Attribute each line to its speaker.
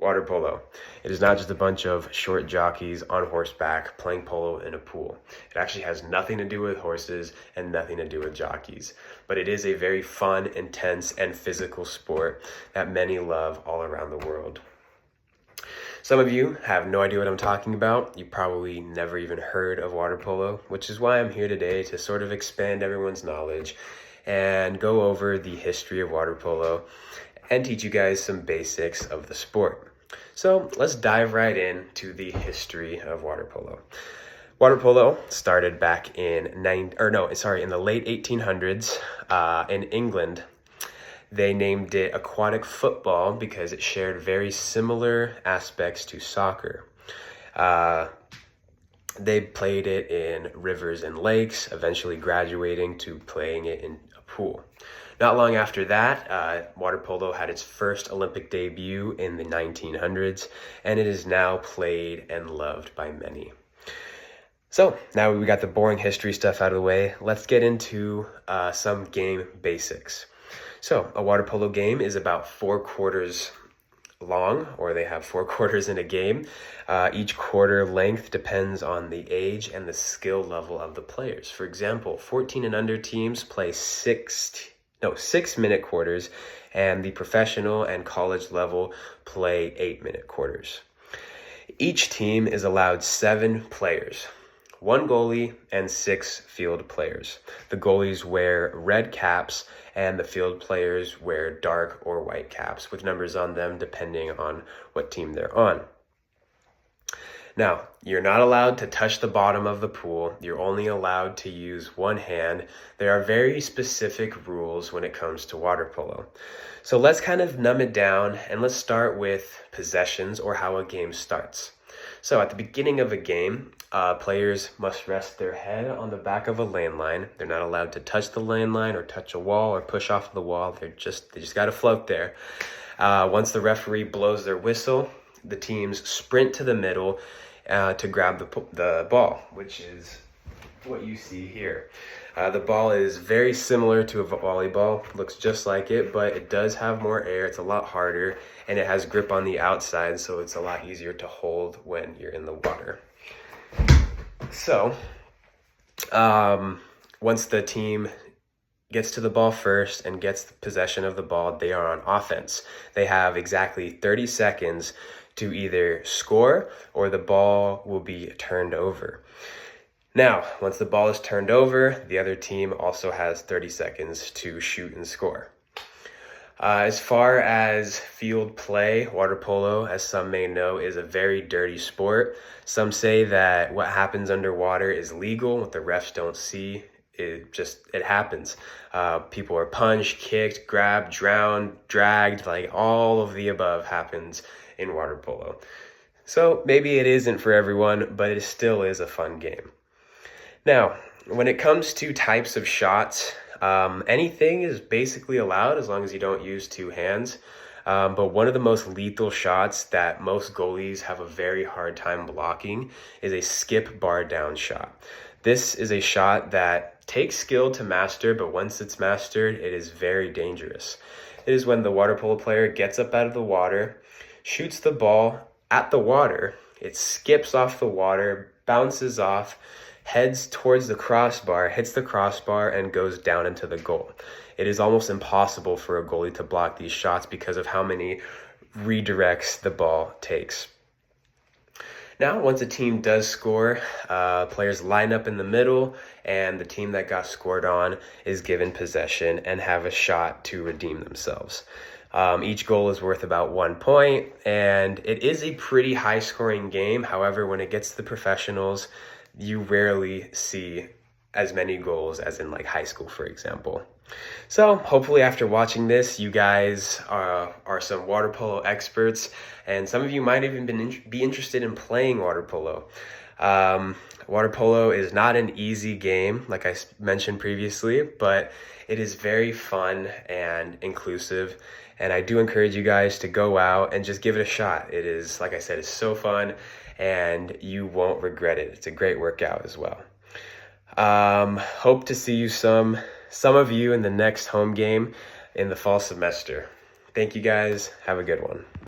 Speaker 1: Water polo. It is not just a bunch of short jockeys on horseback playing polo in a pool. It actually has nothing to do with horses and nothing to do with jockeys. But it is a very fun, intense, and physical sport that many love all around the world. Some of you have no idea what I'm talking about. You probably never even heard of water polo, which is why I'm here today to sort of expand everyone's knowledge and go over the history of water polo and teach you guys some basics of the sport. So let's dive right into the history of water polo. Water polo started back in the late 1800s in England. They named it aquatic football because it shared very similar aspects to soccer. They played it in rivers and lakes, eventually graduating to playing it in a pool. Not long after that, water polo had its first Olympic debut in the 1900s, and it is now played and loved by many. So now we got the boring history stuff out of the way, let's get into some game basics. So a water polo game is about 4 quarters long, or they have 4 quarters in a game. Each quarter length depends on the age and the skill level of the players. For example, 14 and under teams play 6-minute quarters, and the professional and college level play 8-minute quarters. Each team is allowed 7 players, 1 goalie and 6 field players. The goalies wear red caps and the field players wear dark or white caps with numbers on them depending on what team they're on. Now, you're not allowed to touch the bottom of the pool. You're only allowed to use one hand. There are very specific rules when it comes to water polo. So let's kind of numb it down and let's start with possessions, or how a game starts. So at the beginning of a game, players must rest their head on the back of a landline. They're not allowed to touch the landline or touch a wall or push off the wall. They just got to float there. Once the referee blows their whistle, the teams sprint to the middle to grab the ball, which is what you see here. The ball is very similar to a volleyball, looks just like it, but it does have more air, it's a lot harder, and it has grip on the outside, so it's a lot easier to hold when you're in the water. So, once the team gets to the ball first and gets possession of the ball, they are on offense. They have exactly 30 seconds to either score or the ball will be turned over. Now, once the ball is turned over, the other team also has 30 seconds to shoot and score. As far as field play, water polo, as some may know, is a very dirty sport. Some say that what happens underwater is legal, what the refs don't see. It happens. People are punched, kicked, grabbed, drowned, dragged, like all of the above happens in water polo. So maybe it isn't for everyone, but it still is a fun game. Now, when it comes to types of shots, anything is basically allowed as long as you don't use 2 hands. But one of the most lethal shots that most goalies have a very hard time blocking is a skip bar down shot. This is a shot that takes skill to master, but once it's mastered, it is very dangerous. It is when the water polo player gets up out of the water, shoots the ball at the water, it skips off the water, bounces off, heads towards the crossbar, hits the crossbar, and goes down into the goal. It is almost impossible for a goalie to block these shots because of how many redirects the ball takes. Now, once a team does score, players line up in the middle, and the team that got scored on is given possession and have a shot to redeem themselves. Each goal is worth about 1 point, and it is a pretty high-scoring game. However, when it gets to the professionals, you rarely see as many goals as in like high school, for example. So hopefully after watching this, you guys are some water polo experts, and some of you might even be interested in playing water polo. Water polo is not an easy game, like I mentioned previously, but it is very fun and inclusive, and I do encourage you guys to go out and just give it a shot. It is, like I said, it's so fun, and you won't regret it. It's a great workout as well. Hope to see you some of you in the next home game in the fall semester. Thank you guys. Have a good one.